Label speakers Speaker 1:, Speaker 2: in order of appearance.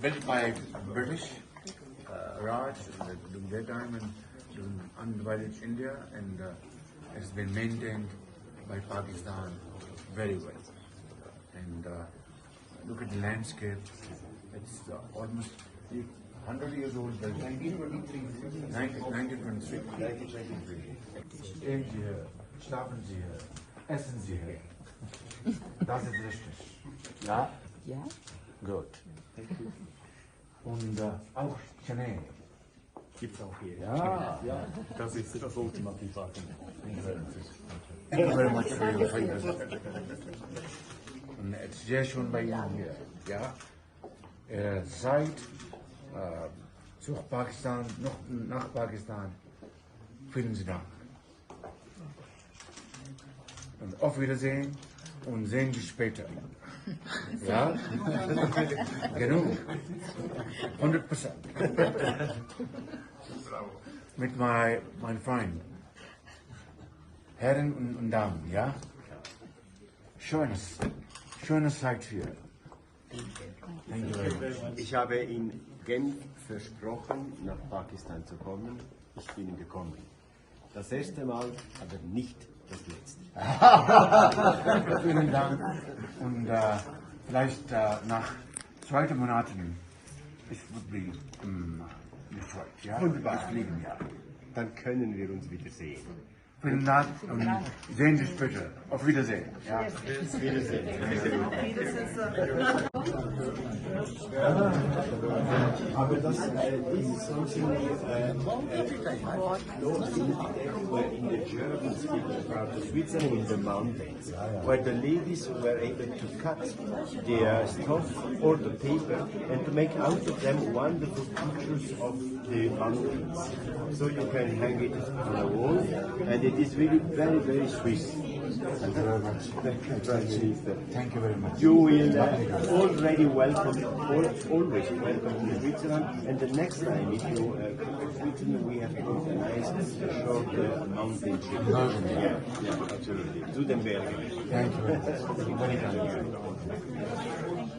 Speaker 1: built by British Raj during their time and during undivided India, and it's been maintained by Pakistan very well. And look at the landscape. It's almost 100 years old. 1923. Stehen Sie hier, schlafen Sie hier, essen Sie hier. Das ist richtig. Ja?
Speaker 2: Ja.
Speaker 1: Gut. Und auch Jane.
Speaker 3: Gibt's auch hier.
Speaker 1: Ja.
Speaker 3: Das ist das ultimative.
Speaker 1: Thank you very much for your favors. Und es ist sehr schön bei Ihnen hier. Ja? Seit zu Pakistan, noch nach Pakistan, vielen Dank. Und auf Wiedersehen und sehen Sie später. Ja? Genug. 100%. Mit meinem Freund. Herren und Damen, ja? Schöne Zeit hier. Thank you very much.
Speaker 4: Ich habe in Genf versprochen, nach Pakistan zu kommen. Ich bin gekommen. Das erste Mal, aber nicht das letzte.
Speaker 1: Vielen Dank. Und vielleicht nach 2 Monaten, es wird be gefreut. Ja?
Speaker 4: Wunderbar.
Speaker 1: Ich fliegen, ja.
Speaker 4: Dann können wir uns wieder sehen.
Speaker 1: Vielen Dank und sehen Sie später. Auf Wiedersehen. Ja.
Speaker 4: Wiedersehen. Aber das is something in the German speaking part of Switzerland in the mountains, where the ladies were able to cut the stuff or the paper and to make out of them wonderful pictures of the mountains. So you can hang it on a wall, and it is really very, very Swiss.
Speaker 1: Thank you very much. Thank you very much.
Speaker 4: You will already welcome, always welcome to Switzerland, and the next time if you come to Switzerland, we have to organize a short mountain trip. Yeah, absolutely. To the Bergen.
Speaker 1: Thank you very much. Very kind.